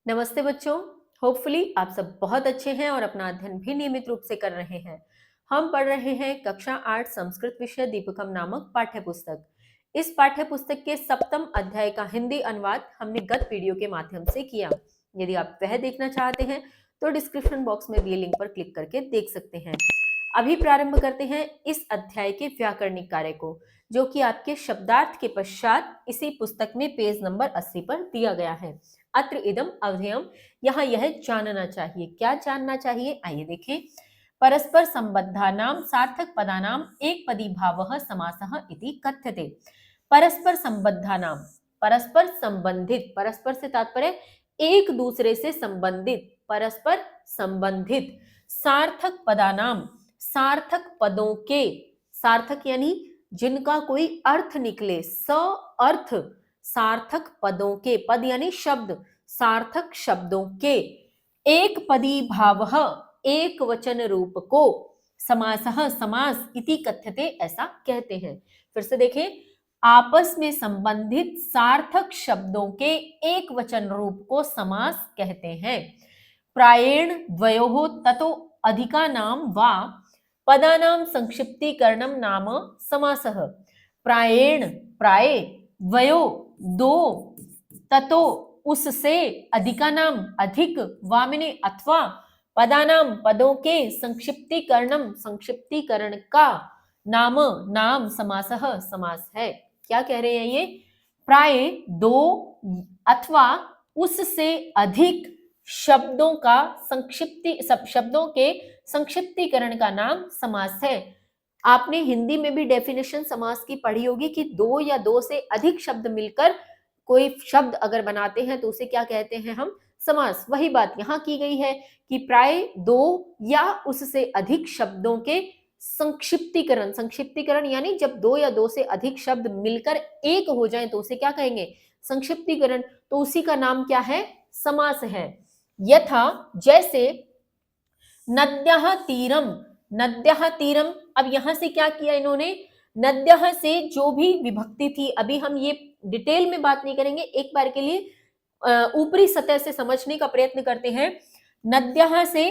नमस्ते बच्चों। होपफुली आप सब बहुत अच्छे हैं और अपना अध्ययन भी नियमित रूप से कर रहे हैं। हम पढ़ रहे हैं कक्षा 8 संस्कृत विषय दीपकम नामक पाठ्य पुस्तक। इस पाठ्य पुस्तक के सप्तम अध्याय का हिंदी अनुवाद हमने गत वीडियो के माध्यम से किया। यदि आप वह देखना चाहते हैं तो डिस्क्रिप्शन बॉक्स में दिए लिंक पर क्लिक करके देख सकते हैं। अभी प्रारंभ करते हैं इस अध्याय के व्याकरणिक कार्य को, जो कि आपके शब्दार्थ के पश्चात इसी पुस्तक में पेज नंबर 80 पर दिया गया है। अत्र इदम अवधेयम, यहाँ यह जानना चाहिए। क्या जानना चाहिए, आइए देखें। परस्पर संबद्धानाम सार्थक पदानाम एक पदी भावः समासः इति कथ्यते। परस्पर संबद्धानाम, परस्पर संबंधित, परस्पर से तात्पर्य एक दूसरे से संबंधित, परस्पर संबंधित। सार्थक पदानाम, सार्थक पदों के, सार्थक यानी जिनका कोई अर्थ निकले, स अर्थ, सार्थक पदों के, पद यानी शब्द, सार्थक शब्दों के, एक पदी भावः एक वचन रूप को, समासः समास इति कथ्यते ऐसा कहते हैं। फिर से देखें, आपस में संबंधित सार्थक शब्दों के एक वचन रूप को समास कहते हैं। प्रायेण द्वयोः ततो अधिकानां वा पदानां संक्षिप्तीकरणं नाम समासः। प्रायेण, प्राय, द्वयो दो, ततो उससे, अधिकानाम अधिक, वामिने अथवा, पदानाम पदों के, संक्षिप्तीकरणम संक्षिप्तीकरण का, नाम नाम समासः समास है। क्या कह रहे हैं ये? प्राय दो अथवा उससे अधिक शब्दों का संक्षिप्ति, सब शब्दों के संक्षिप्तीकरण का नाम समास है। आपने हिंदी में भी डेफिनेशन समास की पढ़ी होगी कि दो या दो से अधिक शब्द मिलकर कोई शब्द अगर बनाते हैं तो उसे क्या कहते हैं हम? समास। वही बात यहाँ की गई है कि प्राय दो या उससे अधिक शब्दों के संक्षिप्तीकरण, संक्षिप्तीकरण यानी जब दो या दो से अधिक शब्द मिलकर एक हो जाएं तो उसे क्या कहेंगे? संक्षिप्तीकरण। तो उसी का नाम क्या है? समास है। यथा, जैसे, नद्यः तीरम, नद्यः तीरम। अब यहां से क्या किया इन्होंने? नद्यः से जो भी विभक्ति थी, अभी हम ये डिटेल में बात नहीं करेंगे, एक बार के लिए ऊपरी सतह से समझने का प्रयत्न करते हैं। नद्यः से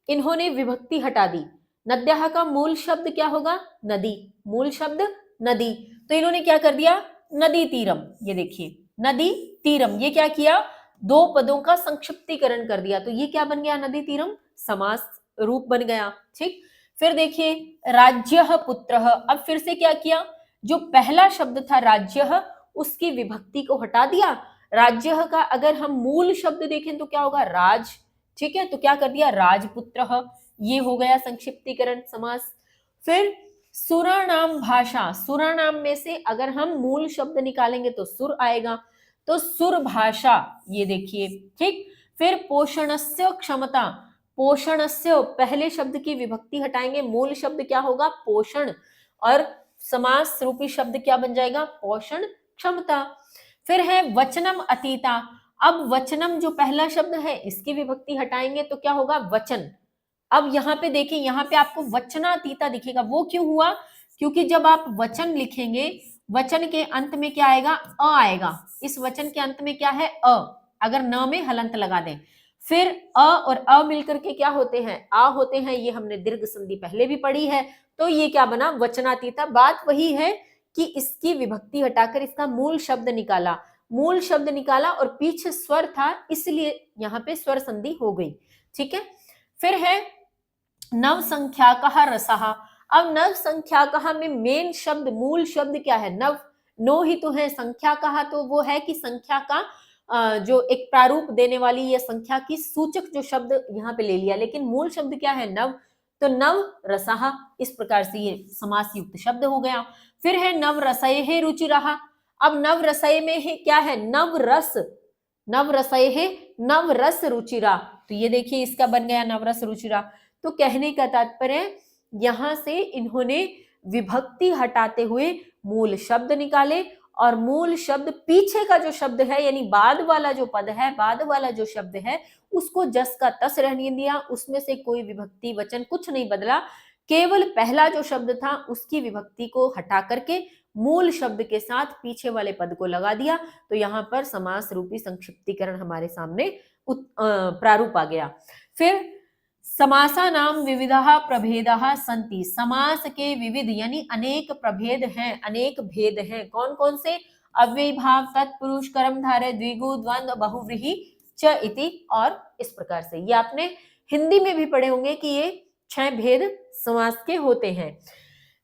इन्होंने विभक्ति हटा दी। नद्यः का मूल शब्द क्या होगा? नदी, मूल शब्द नदी। तो इन्होंने क्या कर दिया? नदी तीरम। ये देखिए, नदी तीरम, ये क्या किया? दो पदों का संक्षिप्तीकरण कर दिया। तो ये क्या बन गया? नदी तीरम समास रूप बन गया। ठीक, फिर देखिए, राज्यः पुत्रः। अब फिर से क्या किया? जो पहला शब्द था राज्यः, उसकी विभक्ति को हटा दिया। राज्यः का अगर हम मूल शब्द देखें तो क्या होगा? राज। ठीक है, तो क्या कर दिया? राजपुत्रः। ये हो गया संक्षिप्तीकरण समास। फिर सुराणाम भाषा, सुराणाम में से अगर हम मूल शब्द निकालेंगे तो सुर आएगा, तो सुर भाषा, ये देखिए। ठीक, फिर पोषणस्य क्षमता, पोषणस्य पहले शब्द की विभक्ति हटाएंगे, मूल शब्द क्या होगा? पोषण, और समास रूपी शब्द क्या बन जाएगा? पोषण क्षमता। फिर है वचनम अतीता। अब वचनम जो पहला शब्द है इसकी विभक्ति हटाएंगे तो क्या होगा? वचन। अब यहाँ पे देखिए, यहाँ पे आपको वचनातीता दिखेगा। वो क्यों हुआ? क्योंकि जब आप वचन लिखेंगे, वचन के अंत में क्या आएगा? अ आएगा। इस वचन के अंत में क्या है? अ। अगर न में हलंत लगा दें, फिर अ और अ मिलकर के क्या होते हैं? आ होते हैं। ये हमने दीर्घ संधि पहले भी पढ़ी है। तो ये क्या बना? वचनातीता। बात वही है कि इसकी विभक्ति हटाकर इसका मूल शब्द निकाला, मूल शब्द निकाला और पीछे स्वर था, इसलिए यहाँ पे स्वर संधि हो गई। ठीक है, फिर है नव संख्याकः रसः। अब नव संख्याकः में मेन शब्द, मूल शब्द क्या है? नव। नो ही तो है। संख्याकः तो वो है कि संख्या का जो एक प्रारूप देने वाली या संख्या की सूचक जो शब्द यहाँ पे ले लिया, लेकिन मूल शब्द क्या है? नव। तो नव रसः, इस प्रकार से ये समास युक्त शब्द हो गया। फिर है नव रसये रुचिरः। अब नव रसये में है क्या है? नव रस। नव रसये नव रस रुचिरा। तो ये देखिए, इसका बन गया नव रस रुचिरा। तो कहने का तात्पर्य, यहां से इन्होंने विभक्ति हटाते हुए मूल शब्द निकाले, और मूल शब्द पीछे का जो शब्द है, यानी बाद वाला जो पद है, बाद वाला जो शब्द है, उसको जस का तस रहने दिया। उसमें से कोई विभक्ति वचन कुछ नहीं बदला, केवल पहला जो शब्द था उसकी विभक्ति को हटा करके मूल शब्द के साथ पीछे वाले पद को लगा दिया। तो यहाँ पर समास रूपी संक्षिप्तीकरण हमारे सामने प्रारूप आ गया। फिर समासानाम विविधः प्रभेदः सन्ति, समास के विविध यानी अनेक प्रभेद हैं, अनेक भेद हैं। कौन कौन से? अव्ययी भाव, तत्पुरुष, कर्मधारय, द्विगु, द्वंद्व, बहुव्रीहि च इति, और इस प्रकार से। ये आपने हिंदी में भी पढ़े होंगे कि ये 6 भेद समास के होते हैं।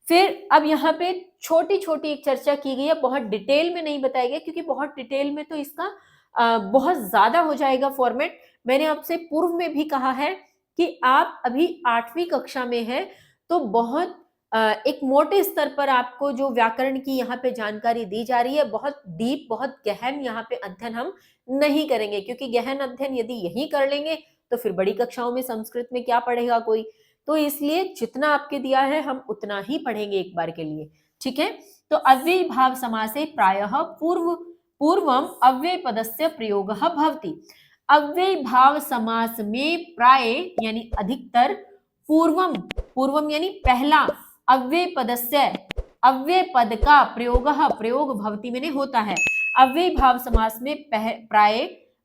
फिर अब यहाँ पे छोटी छोटी एक चर्चा की गई है, बहुत डिटेल में नहीं बताया गया क्योंकि बहुत डिटेल में तो इसका बहुत ज्यादा हो जाएगा फॉर्मेट। मैंने आपसे पूर्व में भी कहा है कि आप अभी 8वीं कक्षा में हैं, तो बहुत एक मोटे स्तर पर आपको जो व्याकरण की यहाँ पे जानकारी दी जा रही है, बहुत डीप, बहुत गहन यहाँ पे अध्ययन हम नहीं करेंगे, क्योंकि गहन अध्ययन यदि यही कर लेंगे तो फिर बड़ी कक्षाओं में संस्कृत में क्या पढ़ेगा कोई। तो इसलिए जितना आपके दिया है हम उतना ही पढ़ेंगे एक बार के लिए, ठीक है। तो अव्ययी भाव समासे प्रायः पूर्वम अव्यय पदस्य प्रयोगः भवति। अव्यय भाव समास में प्राय यानी अधिकतर पूर्वम, पूर्वम यानी पहला, अव्यय पदस्य, अव्यय पद का प्रयोग भवति मैंने होता है। अव्यय भाव समास में प्राय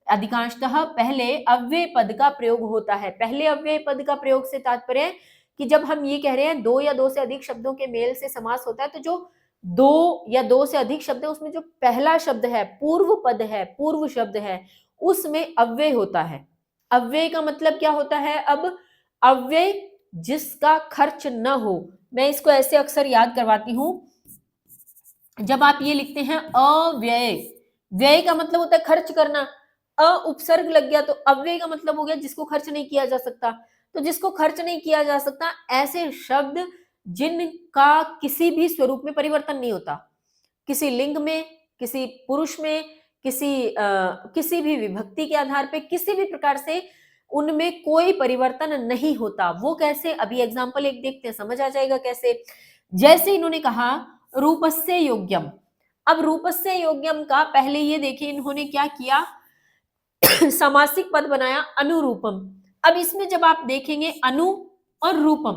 अधिकांशतः पहले अव्यय पद का प्रयोग होता है। पहले अव्यय पद का प्रयोग से तात्पर्य है कि जब हम ये कह रहे हैं दो या दो से अधिक शब्दों के मेल से समास होता है, तो जो दो या दो से अधिक शब्द है उसमें जो पहला शब्द है, पूर्व पद है, पूर्व शब्द है, उसमें अव्यय होता है। अव्यय का मतलब क्या होता है? अब अव्यय जिसका खर्च न हो। मैं इसको ऐसे अक्सर याद करवाती हूं, जब आप ये लिखते हैं अव्यय, व्यय का मतलब होता है खर्च करना, अ उपसर्ग लग गया तो अव्यय का मतलब हो गया जिसको खर्च नहीं किया जा सकता। तो जिसको खर्च नहीं किया जा सकता, ऐसे शब्द जिनका किसी भी स्वरूप में परिवर्तन नहीं होता, किसी लिंग में, किसी पुरुष में, किसी भी विभक्ति के आधार पे, किसी भी प्रकार से उनमें कोई परिवर्तन नहीं होता। वो कैसे? अभी एग्जाम्पल एक देखते हैं, समझ आ जाएगा कैसे। जैसे इन्होंने कहा रूपस्य योग्यम। अब रूपस्य योग्यम का पहले ये देखिए इन्होंने क्या किया, सामासिक पद बनाया अनुरूपम। अब इसमें जब आप देखेंगे अनु और रूपम,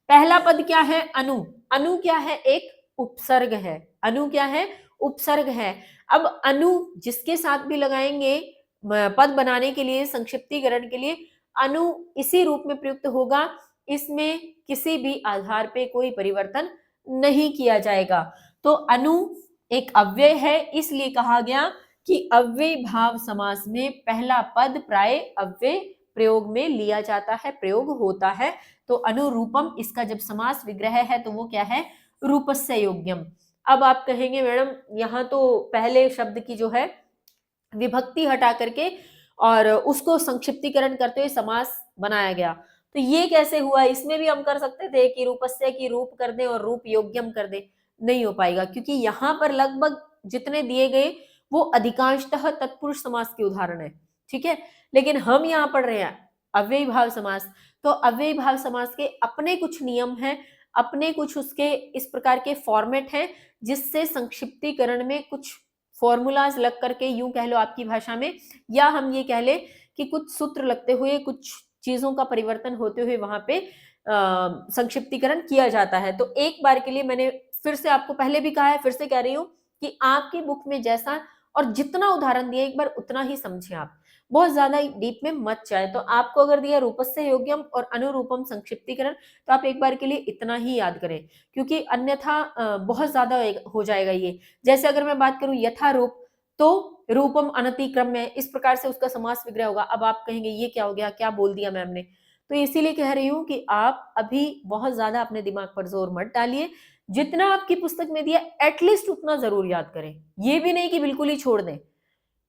पहला पद क्या है? अनु। अनु क्या है? एक उपसर्ग है। अनु क्या है? उपसर्ग है। अब अनु जिसके साथ भी लगाएंगे पद बनाने के लिए, संक्षिप्तीकरण के लिए, अनु इसी रूप में प्रयुक्त होगा। इसमें किसी भी आधार पे कोई परिवर्तन नहीं किया जाएगा। तो अनु एक अव्यय है, इसलिए कहा गया कि अव्यय भाव समास में पहला पद प्राय अव्यय प्रयोग में लिया जाता है, प्रयोग होता है। तो अनुरूपम, इसका जब समास विग्रह है तो वो क्या है? रूपस्य योग्यम। अब आप कहेंगे मैडम यहाँ तो पहले शब्द की जो है विभक्ति हटा करके और उसको संक्षिप्तीकरण करते हुए समास बनाया गया, तो ये कैसे हुआ? इसमें भी हम कर सकते थे कि रूपस्य की रूप कर दें और रूप योग्यम कर दें, नहीं हो पाएगा क्योंकि यहाँ पर लगभग जितने दिए गए वो अधिकांशतः तत्पुरुष समास के उदाहरण है, ठीक है। लेकिन हम यहाँ पढ़ रहे हैं अव्ययी भाव समास, तो अव्ययी भाव समास के अपने कुछ नियम हैं, अपने कुछ उसके इस प्रकार के फॉर्मेट हैं, जिससे संक्षिप्तीकरण में कुछ फॉर्मूलाज लग करके, यूं कह लो आपकी भाषा में, या हम ये कह ले कि कुछ सूत्र लगते हुए, कुछ चीजों का परिवर्तन होते हुए वहां पे संक्षिप्तीकरण किया जाता है। तो एक बार के लिए मैंने फिर से आपको पहले भी कहा है, फिर से कह रही हूँ कि आपकी बुक में जैसा और जितना उदाहरण दिया एक बार उतना ही समझें आप, बहुत ज्यादा डीप में मत जाए। तो आपको अगर दिया रूपस्य योग्यम और अनुरूपम संक्षिप्तीकरण, तो आप एक बार के लिए इतना ही याद करें, क्योंकि अन्यथा बहुत ज्यादा हो जाएगा ये। जैसे अगर मैं बात करूं यथारूप, तो रूपम अनतिक्रम में इस प्रकार से उसका समास विग्रह होगा। अब आप कहेंगे ये क्या हो गया, क्या बोल दिया मैम ने? तो इसीलिए कह रही हूँ कि आप अभी बहुत ज्यादा अपने दिमाग पर जोर मत डालिए, जितना आपकी पुस्तक में दिया एटलीस्ट उतना जरूर याद करें। ये भी नहीं कि बिल्कुल ही छोड़ दें,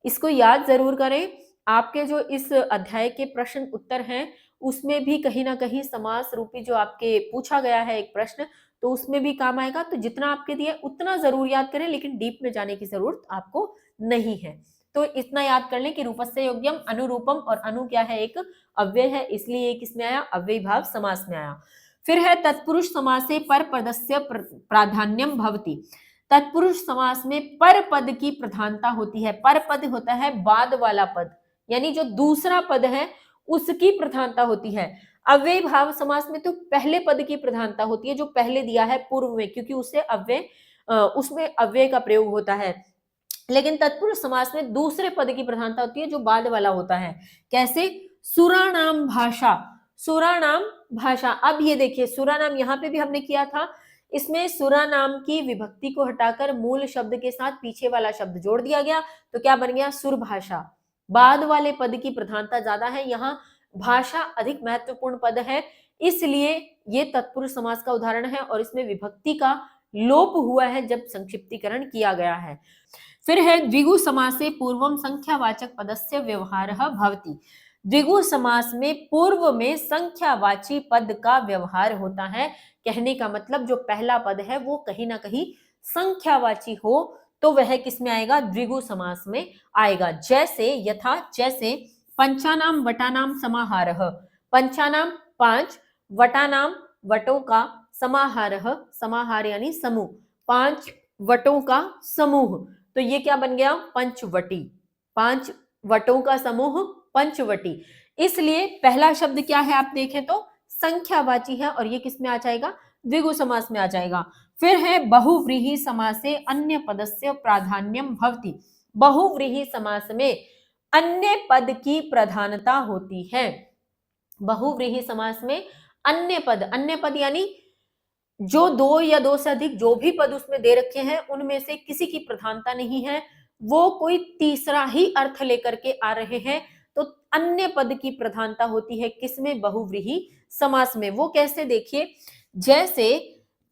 इसको याद जरूर करें। आपके जो इस अध्याय के प्रश्न उत्तर हैं उसमें भी कहीं ना कहीं समास रूपी जो आपके पूछा गया है एक प्रश्न, तो उसमें भी काम आएगा। तो जितना आपके दिए उतना जरूर याद करें, लेकिन डीप में जाने की जरूरत आपको नहीं है। तो इतना याद कर लें कि रूपस्य योग्यम, अनुरूपम, और अनु क्या है? एक अव्यय है, इसलिए किसमें आया? अव्ययी भाव समास में आया। फिर है तत्पुरुष समासे पर पदस्य प्राधान्यम भवति। तत्पुरुष समास में पर पद की प्रधानता होती है। पर पद होता है बाद वाला पद, यानी जो दूसरा पद है उसकी प्रधानता होती है। अव्यय भाव समास में तो पहले पद की प्रधानता होती है, जो पहले दिया है पूर्व में, क्योंकि उससे अव्यय उसमें अव्यय का प्रयोग होता है। लेकिन तत्पुरुष समास में दूसरे पद की प्रधानता होती है जो बाद वाला होता है। कैसे? सुराणाम भाषा, सुराणाम भाषा। अब ये देखिए सुरानाम यहाँ पे भी हमने किया था, इसमें सुरानाम की विभक्ति को हटाकर मूल शब्द के साथ पीछे वाला शब्द जोड़ दिया गया, तो क्या बन गया? सुर भाषा। बाद वाले पद की प्रधानता ज्यादा है, यहाँ भाषा अधिक महत्वपूर्ण पद है, इसलिए ये तत्पुरुष समास का उदाहरण है और इसमें विभक्ति का लोप हुआ है जब संक्षिप्तीकरण किया गया है। फिर है द्विगु समासे पूर्वम संख्यावाचक पदस्य व्यवहारः भवति। द्विगु समास में पूर्व में संख्यावाची पद का व्यवहार होता है। कहने का मतलब जो पहला पद है वो कहीं ना कहीं संख्यावाची हो तो वह किस में आएगा? द्विगु समास में आएगा। जैसे यथा, जैसे पंचानाम वटानाम समाहारः, पंचानाम 5, वटानाम वटों का, समाहारः समाहार यानी समूह, 5 वटों का समूह, तो ये क्या बन गया? पंचवटी। 5 वटों का समूह पंचवटी। इसलिए पहला शब्द क्या है आप देखें तो संख्यावाची है और ये किस में आ जाएगा? द्विगु समास में आ जाएगा। फिर है बहुव्रीहि समासे अन्य पदस्य प्राधान्यम भवति। बहुव्रीहि समास में अन्य पद की प्रधानता होती है। बहुव्रीहि समास में अन्य पद यानी जो 2 या 2 से अधिक जो भी पद उसमें दे रखे हैं उनमें से किसी की प्रधानता नहीं है, वो कोई तीसरा ही अर्थ लेकर के आ रहे हैं, तो अन्य पद की प्रधानता होती है किसमें? बहुव्रीहि समास में। वो कैसे? देखिए, जैसे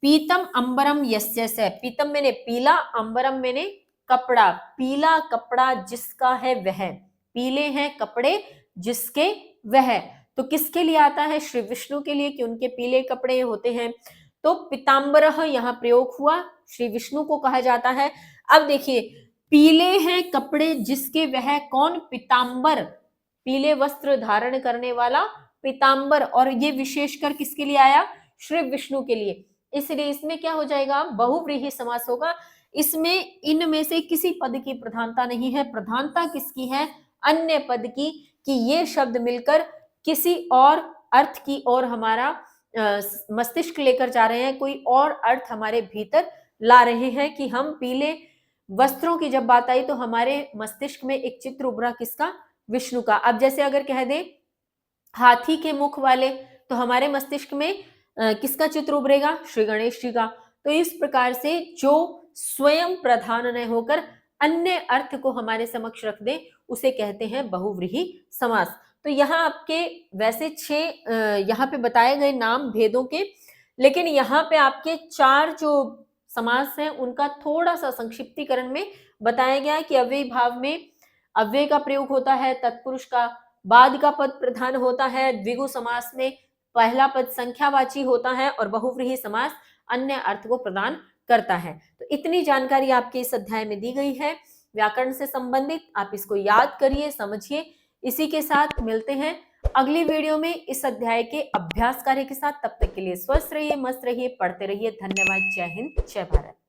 पीतम अंबरम यस्य से, पीतम मैंने पीला, अंबरम मैंने कपड़ा, पीला कपड़ा जिसका है वह, पीले हैं कपड़े जिसके वह, तो किसके लिए आता है? श्री विष्णु के लिए, कि उनके पीले कपड़े होते हैं, तो पीताम्बरः यहाँ प्रयोग हुआ, श्री विष्णु को कहा जाता है। अब देखिए, पीले हैं कपड़े जिसके वह कौन? पीताम्बर, पीले वस्त्र धारण करने वाला पीताम्बर, और ये विशेषकर किसके लिए आया? श्री विष्णु के लिए, इसलिए इसमें क्या हो जाएगा? बहुव्रीहि समास होगा। इसमें इनमें से किसी पद की प्रधानता नहीं है, प्रधानता किसकी है? अन्य पद की, कि ये शब्द मिलकर किसी और अर्थ की ओर हमारा मस्तिष्क लेकर जा रहे हैं, कोई और अर्थ हमारे भीतर ला रहे हैं, कि हम पीले वस्त्रों की जब बात आई तो हमारे मस्तिष्क में एक चित्र उभरा, किसका? विष्णु का। अब जैसे अगर कह दे हाथी के मुख वाले, तो हमारे मस्तिष्क में किसका चित्र उभरेगा? श्री गणेश जी का। तो इस प्रकार से जो स्वयं प्रधान न होकर अन्य अर्थ को हमारे समक्ष रख दे उसे कहते हैं बहुव्रीहि समास। तो यहाँ आपके वैसे 6 यहाँ पे बताए गए नाम भेदों के, लेकिन यहाँ पे आपके 4 जो समास हैं उनका थोड़ा सा संक्षिप्तीकरण में बताया गया है कि अव्ययी भाव में अव्यय का प्रयोग होता है, तत्पुरुष का बाद का पद प्रधान होता है, द्विगु समास में पहला पद संख्यावाची होता है और बहुव्रीहि समास अन्य अर्थ को प्रदान करता है। तो इतनी जानकारी आपके इस अध्याय में दी गई है व्याकरण से संबंधित, आप इसको याद करिए, समझिए। इसी के साथ मिलते हैं अगली वीडियो में इस अध्याय के अभ्यास कार्य के साथ। तब तक के लिए स्वस्थ रहिए, मस्त रहिए, पढ़ते रहिए। धन्यवाद। जय हिंद, जय भारत।